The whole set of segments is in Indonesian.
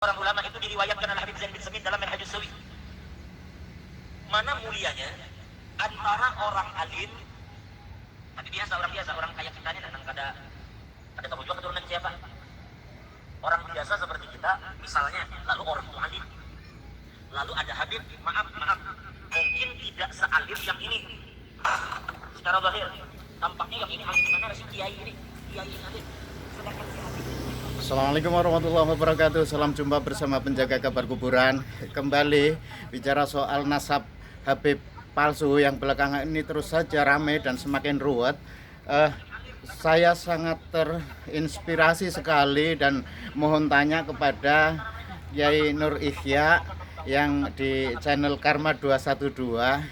Orang ulama itu diriwayatkan oleh Habib Zain bin Samit dalam Manhajus Sawi. Mana mulianya antara orang alim, tapi biasa, orang kayak kita ini nang ada tahu juga keturunan siapa? Orang biasa seperti kita, misalnya, lalu orang alim, lalu ada Habib, maaf, mungkin tidak sealim yang ini. Secara zahir, tampaknya yang ini alim mana si kiai ini, kiai alim. Sedangkan si Habib. Assalamualaikum warahmatullahi wabarakatuh. Salam jumpa bersama penjaga kabar kuburan. Kembali bicara soal nasab Habib palsu yang belakangan ini terus saja ramai dan semakin ruwet. Saya sangat terinspirasi sekali dan mohon tanya kepada Kiai Nur Ihya yang di channel Karma 212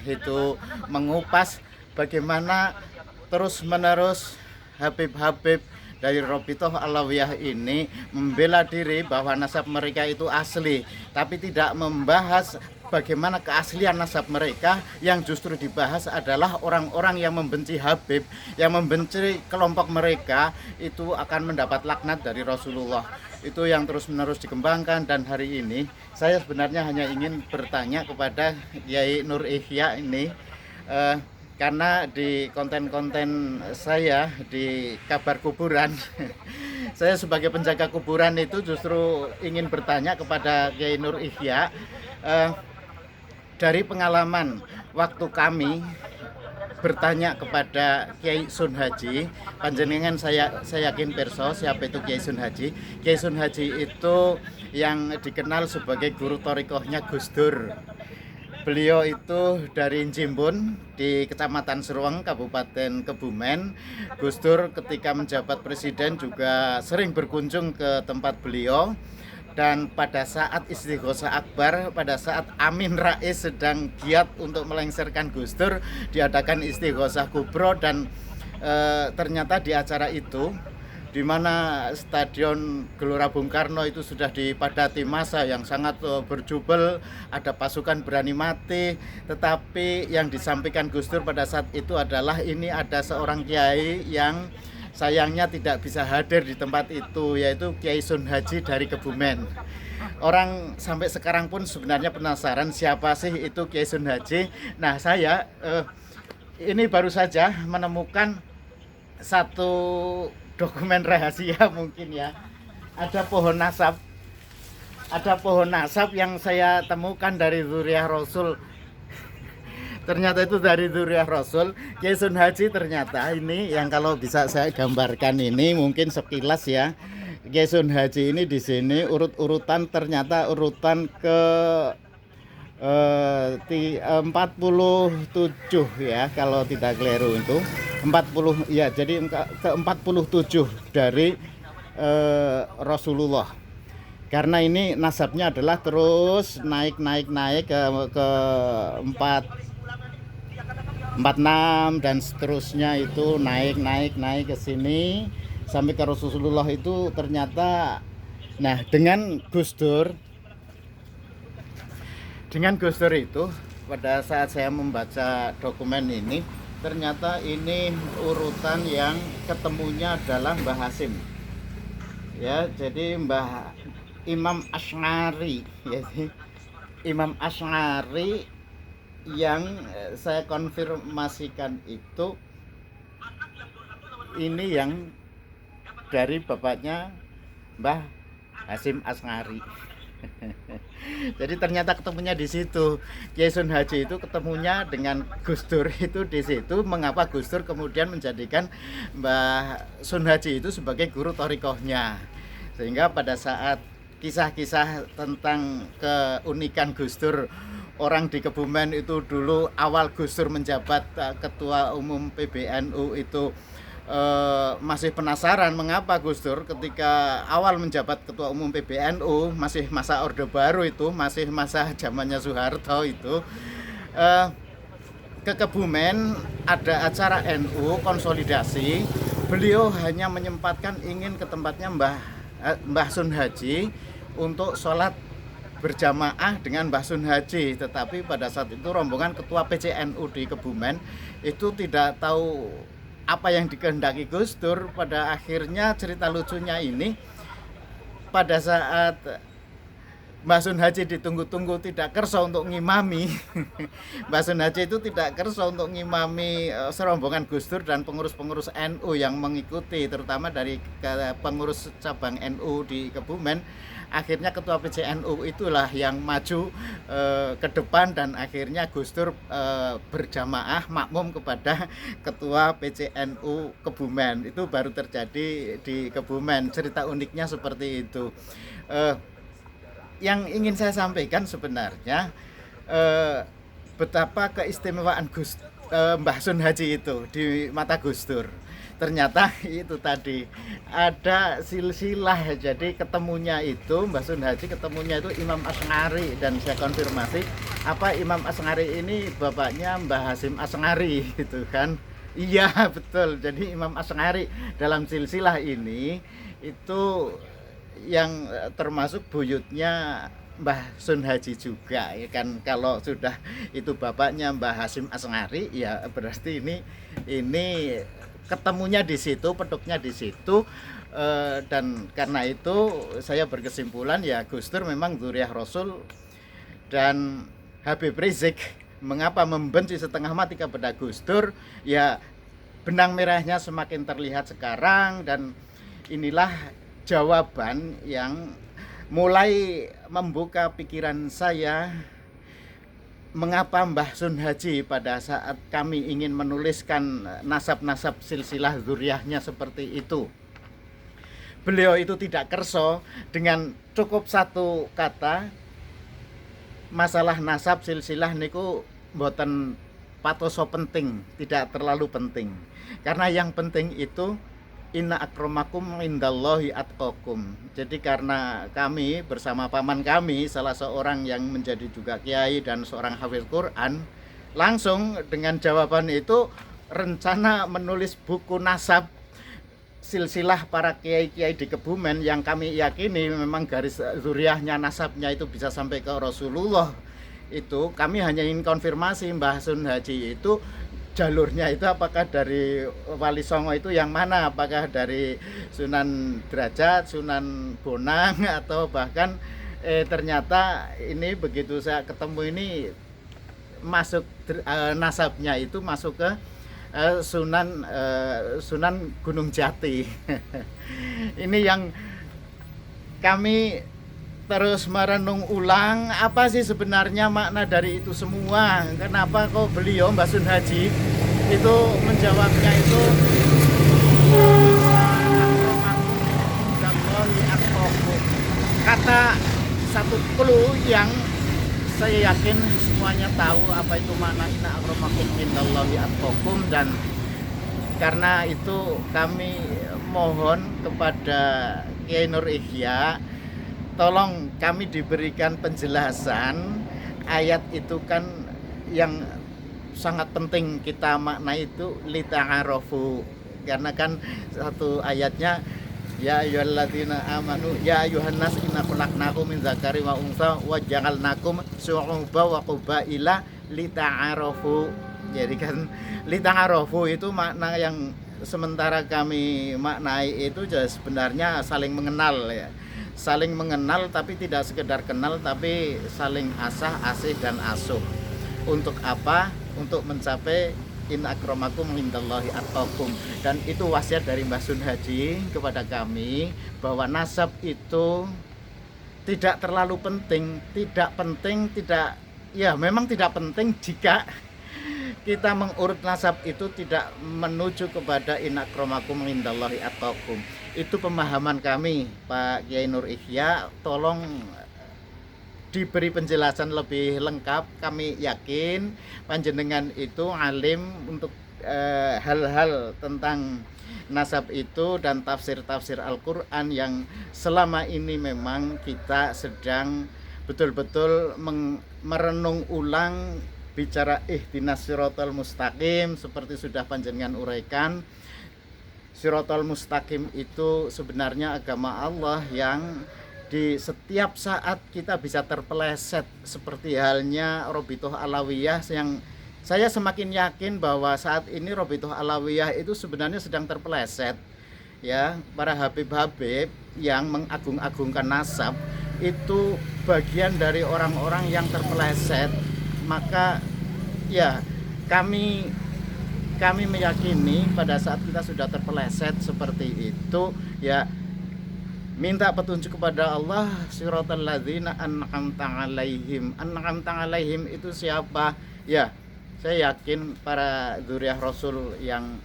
itu mengupas bagaimana terus menerus Habib-Habib dari Robitoh Alawiyah ini membela diri bahwa nasab mereka itu asli, tapi tidak membahas bagaimana keaslian nasab mereka. Yang justru dibahas adalah orang-orang yang membenci Habib, yang membenci kelompok mereka itu akan mendapat laknat dari Rasulullah. Itu yang terus-menerus dikembangkan, dan hari ini saya sebenarnya hanya ingin bertanya kepada Kiai Nur Ihya ini, karena di konten-konten saya di kabar kuburan saya sebagai penjaga kuburan itu justru ingin bertanya kepada Kiai Nur Ihya, dari pengalaman waktu kami bertanya kepada Kiai Sun Haji, panjenengan saya yakin perso siapa itu Kiai Sun Haji. Kiai Sun Haji itu yang dikenal sebagai guru torikohnya Gus Dur. Beliau itu dari Jimbun di Kecamatan Seruang, Kabupaten Kebumen. Gus Dur ketika menjabat presiden juga sering berkunjung ke tempat beliau. Dan pada saat Istighosah Akbar, pada saat Amin Rais sedang giat untuk melengsarkan Gus Dur, diadakan Istighosah Kubro. Dan ternyata di acara itu, di mana Stadion Gelora Bung Karno itu sudah dipadati massa yang sangat berjubel, ada pasukan berani mati, tetapi yang disampaikan Gus Dur pada saat itu adalah ini ada seorang kiai yang sayangnya tidak bisa hadir di tempat itu, yaitu Kiai Sun Haji dari Kebumen. Orang sampai sekarang pun sebenarnya penasaran siapa sih itu Kiai Sun Haji. Nah, saya ini baru saja menemukan satu dokumen rahasia mungkin ya. Ada pohon nasab yang saya temukan dari zuriyah Rasul. Ternyata itu dari zuriyah Rasul. Kiai Sun Haji ternyata ini yang kalau bisa saya gambarkan ini mungkin sekilas ya. Kiai Sun Haji ini di sini urut-urutan ternyata urutan ke 47 ya kalau tidak keliru itu 40 ya, jadi ke 47 dari Rasulullah. Karena ini nasabnya adalah terus naik ke 46 dan seterusnya, itu naik ke sini sampai ke Rasulullah itu ternyata. Nah, dengan Gus Dur itu pada saat saya membaca dokumen ini, ternyata ini urutan yang ketemunya adalah Mbah Hasim ya. Jadi Mbah Imam Asy'ari ya, Imam Asy'ari yang saya konfirmasikan itu ini yang dari bapaknya Mbah Hasim Asy'ari. Jadi ternyata ketemunya di situ. Kiai Sun Haji itu ketemunya dengan Gus Dur itu di situ. Mengapa Gus Dur kemudian menjadikan Mbah Sun Haji itu sebagai guru torikohnya, sehingga pada saat kisah-kisah tentang keunikan Gus Dur, orang di Kebumen itu dulu awal Gus Dur menjabat ketua umum PBNU itu masih penasaran mengapa Gus Dur ketika awal menjabat ketua umum PBNU, masih masa Orde Baru itu, masih masa zamannya Soeharto itu, ke Kebumen ada acara NU konsolidasi. Beliau hanya menyempatkan ingin ke tempatnya Mbah Sun Haji untuk sholat berjamaah dengan Mbah Sun Haji, tetapi pada saat itu rombongan ketua PCNU di Kebumen itu tidak tahu apa yang dikehendaki Gus Dur. Pada akhirnya cerita lucunya ini, pada saat Mbah Sun Haji ditunggu-tunggu tidak kersa untuk ngimami. Mbah Sun Haji itu tidak kersa untuk ngimami serombongan Gus Dur dan pengurus-pengurus NU yang mengikuti, terutama dari pengurus cabang NU di Kebumen. Akhirnya ketua PCNU itulah yang maju ke depan dan akhirnya Gus Dur berjamaah makmum kepada ketua PCNU Kebumen. Itu baru terjadi di Kebumen. Cerita uniknya seperti itu. Yang ingin saya sampaikan sebenarnya betapa keistimewaan Mbah Sun Haji itu di mata Gus Dur. Ternyata itu tadi ada silsilah, jadi ketemunya itu Mbah Sun Haji ketemunya itu Imam Asy'ari, dan saya konfirmasi apa Imam Asy'ari ini bapaknya Mbah Hasyim Asy'ari gitu kan. Iya betul, jadi Imam Asy'ari dalam silsilah ini itu yang termasuk buyutnya Mbah Sun Haji juga ya kan. Kalau sudah itu bapaknya Mbah Hasyim Asy'ari ya berarti ini ketemunya di situ, petuknya di situ. Dan karena itu saya berkesimpulan ya Gus Dur memang dzurriyyah Rasul. Dan Habib Rizik mengapa membenci setengah mati kepada Gus Dur, ya benang merahnya semakin terlihat sekarang. Dan inilah jawaban yang mulai membuka pikiran saya mengapa Mbah Sun Haji pada saat kami ingin menuliskan nasab-nasab silsilah dzurriyyahnya seperti itu, beliau itu tidak kerso dengan cukup satu kata, masalah nasab silsilah niku mboten patoso penting, tidak terlalu penting. Karena yang penting itu inna akramakum indallahi atqakum. Jadi karena kami bersama paman kami, salah seorang yang menjadi juga kiai dan seorang hafiz Quran, langsung dengan jawaban itu rencana menulis buku nasab silsilah para kiai-kiai di Kebumen yang kami yakini memang garis dzurriyyahnya, nasabnya itu bisa sampai ke Rasulullah. Itu kami hanya ingin konfirmasi Mbah Sun Haji itu jalurnya itu apakah dari Wali Songo itu yang mana, apakah dari Sunan Derajat, Sunan Bonang, atau bahkan ternyata ini begitu saya ketemu ini masuk nasabnya itu masuk ke Sunan Gunung Jati. Ini yang kami terus merenung ulang, apa sih sebenarnya makna dari itu semua. Kenapa kok beliau Mbah Sun Haji itu menjawabnya itu kata satu clue yang saya yakin semuanya tahu apa itu makna inna akramakum indallahi atqakum. Dan karena itu kami mohon kepada Kiai Nur Ihya, tolong kami diberikan penjelasan ayat itu kan yang sangat penting kita makna itu lita'arofu. Karena kan satu ayatnya ya ayyuhalladzina amanu ya ayyuhannas inna khalaqnakum min dzakari wa untha wa ja'alnakum syu'uban wa qabaila lita'arofu. Jadi kan lita'arofu itu makna yang sementara kami maknai itu sebenarnya saling mengenal ya. Saling mengenal, tapi tidak sekedar kenal, tapi saling asah, asih, dan asuh. Untuk apa? Untuk mencapai in akramakum indallahi atqakum. Dan itu wasiat dari Mbah Sun Haji kepada kami, bahwa nasab itu tidak terlalu penting, ya memang tidak penting jika kita mengurut nasab itu tidak menuju kepada in akramakum indallahi atqakum. Itu pemahaman kami, Pak Kiai Nur Ihya. Tolong diberi penjelasan lebih lengkap. Kami yakin panjenengan itu alim untuk hal-hal tentang nasab itu dan tafsir-tafsir Al-Quran yang selama ini memang kita sedang betul-betul merenung ulang. Bicara ihdinas siratal mustaqim seperti sudah panjenengan uraikan. Siratal mustaqim itu sebenarnya agama Allah yang di setiap saat kita bisa terpeleset, seperti halnya Robitoh Alawiyah yang saya semakin yakin bahwa saat ini Robitoh Alawiyah itu sebenarnya sedang terpeleset ya. Para habib-habib yang mengagung-agungkan nasab itu bagian dari orang-orang yang terpeleset, maka ya kami meyakini pada saat kita sudah terpeleset seperti itu, ya minta petunjuk kepada Allah. Siratal ladzina an'amta 'alaihim. An'amta 'alaihim itu siapa? Ya, saya yakin para dzurriyyah Rasul yang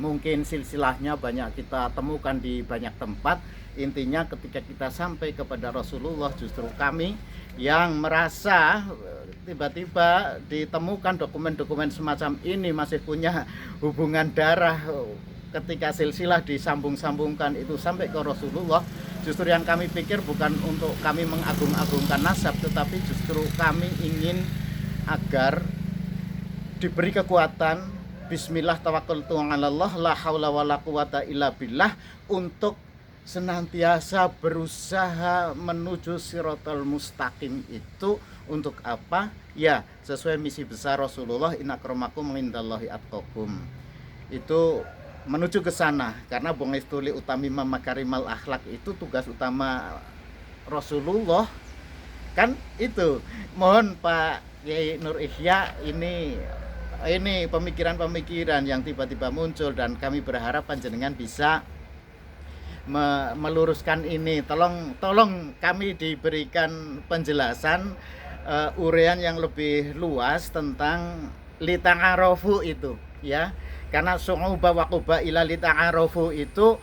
mungkin silsilahnya banyak kita temukan di banyak tempat. Intinya ketika kita sampai kepada Rasulullah, justru kami yang merasa tiba-tiba ditemukan dokumen-dokumen semacam ini masih punya hubungan darah, ketika silsilah disambung-sambungkan itu sampai ke Rasulullah, justru yang kami pikir bukan untuk kami mengagung-agungkan nasab, tetapi justru kami ingin agar diberi kekuatan, bismillah tawakkaltu 'alallah la haula wala quwata illa billah, untuk senantiasa berusaha menuju siratal mustaqim. Itu untuk apa? Ya, sesuai misi besar Rasulullah, inna akramakum indallahi atqakum. Itu menuju ke sana, karena bongestuli utami makarimal akhlak itu tugas utama Rasulullah kan itu. Mohon Pak Kiai Nur Ihya, ini pemikiran-pemikiran yang tiba-tiba muncul, dan kami berharap panjenengan bisa meluruskan ini. Tolong kami diberikan penjelasan, uraian yang lebih luas tentang lita'arofu itu, ya. Karena su'uba wa quba ila lita'arofu itu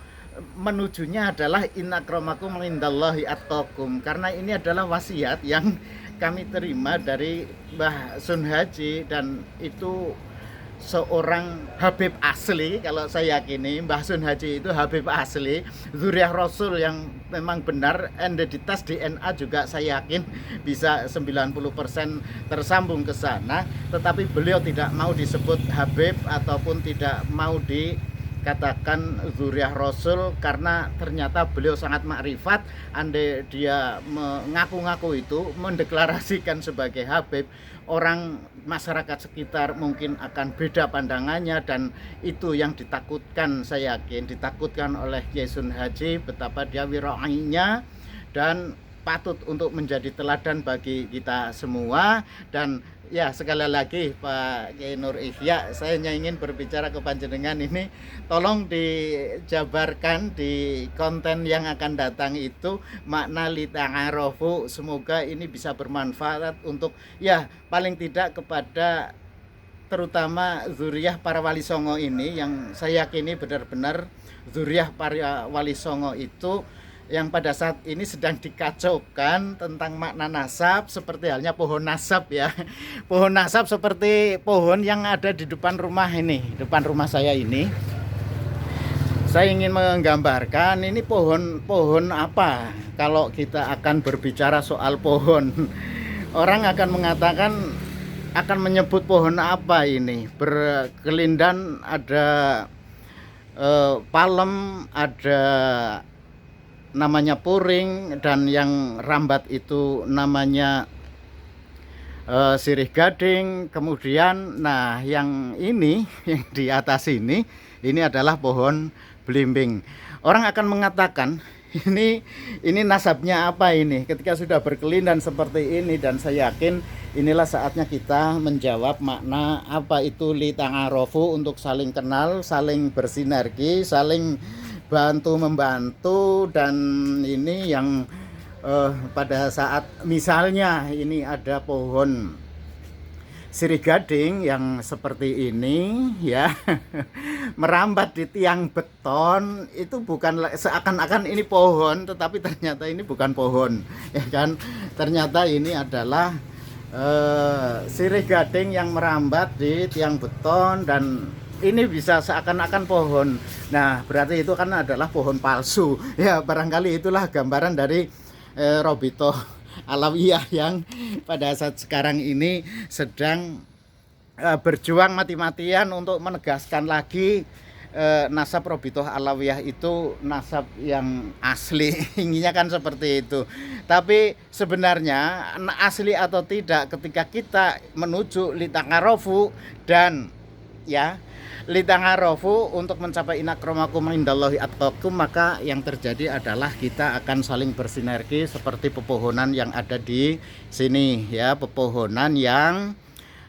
menujunya adalah inna akramakum indallahi atqakum. Karena ini adalah wasiat yang kami terima dari Mbah Sun Haji, dan itu seorang Habib asli. Kalau saya yakini Mbah Sun Haji itu Habib asli, dzurriyyah Rasul yang memang benar. Identitas DNA juga saya yakin bisa 90% tersambung ke sana, tetapi beliau tidak mau disebut Habib ataupun tidak mau dikatakan dzurriyyah Rasul, karena ternyata beliau sangat makrifat. Andai dia mengaku-ngaku itu, mendeklarasikan sebagai Habib, orang masyarakat sekitar mungkin akan beda pandangannya, dan itu yang ditakutkan, saya yakin ditakutkan oleh Kiai Sun Haji, betapa dia wirainya dan patut untuk menjadi teladan bagi kita semua. Dan ya, sekali lagi Pak Kiai Nur Ihya, saya hanya ingin berbicara ke panjenengan ini, tolong dijabarkan di konten yang akan datang itu makna lita'arofu. Semoga ini bisa bermanfaat untuk, ya paling tidak kepada terutama dzurriyyah para wali songo ini, yang saya yakini benar-benar dzurriyyah para wali songo itu yang pada saat ini sedang dikacaukan tentang makna nasab, seperti halnya pohon nasab, ya. Pohon nasab seperti pohon yang ada di depan rumah ini, depan rumah saya ini. Saya ingin menggambarkan ini pohon apa. Kalau kita akan berbicara soal pohon, orang akan mengatakan, akan menyebut pohon apa ini. Berkelindan, ada palem, ada namanya puring, dan yang rambat itu namanya sirih gading. Kemudian nah yang ini, yang di atas ini adalah pohon belimbing. Orang akan mengatakan ini nasabnya apa ini ketika sudah berkelindan seperti ini, dan saya yakin inilah saatnya kita menjawab makna apa itu lita'arofu, untuk saling kenal, saling bersinergi, saling bantu-membantu. Dan ini yang pada saat misalnya ini ada pohon sirih gading yang seperti ini, ya, merambat di tiang beton, itu bukan seakan-akan ini pohon, tetapi ternyata ini bukan pohon, ya kan. Ternyata ini adalah sirih gading yang merambat di tiang beton, dan ini bisa seakan-akan pohon. Nah, berarti itu kan adalah pohon palsu. Ya, barangkali itulah gambaran dari Robito Alawiyah yang pada saat sekarang ini sedang berjuang mati-matian untuk menegaskan lagi nasab Robito Alawiyah itu nasab yang asli. Inginnya kan seperti itu. Tapi sebenarnya asli atau tidak, ketika kita menuju lita'arofu, dan ya Litangarafu, untuk mencapai inakramakum indallahi attaqakum, maka yang terjadi adalah kita akan saling bersinergi seperti pepohonan yang ada di sini ya, pepohonan yang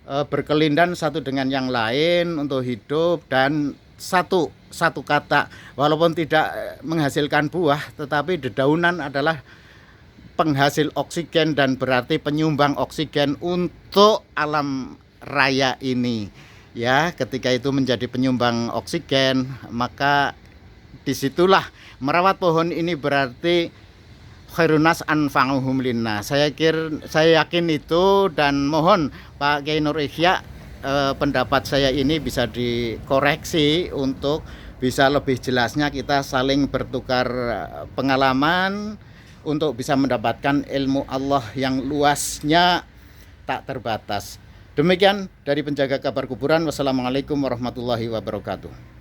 berkelindan satu dengan yang lain untuk hidup, dan satu kata, walaupun tidak menghasilkan buah, tetapi dedaunan adalah penghasil oksigen dan berarti penyumbang oksigen untuk alam raya ini. Ya, ketika itu menjadi penyumbang oksigen, maka disitulah merawat pohon ini berarti khairunas anfa'uhum linnas. Saya yakin itu, dan mohon Pak Kiai Nur Ihya, pendapat saya ini bisa dikoreksi untuk bisa lebih jelasnya kita saling bertukar pengalaman untuk bisa mendapatkan ilmu Allah yang luasnya tak terbatas. Demikian dari penjaga kabar kuburan. Wassalamualaikum warahmatullahi wabarakatuh.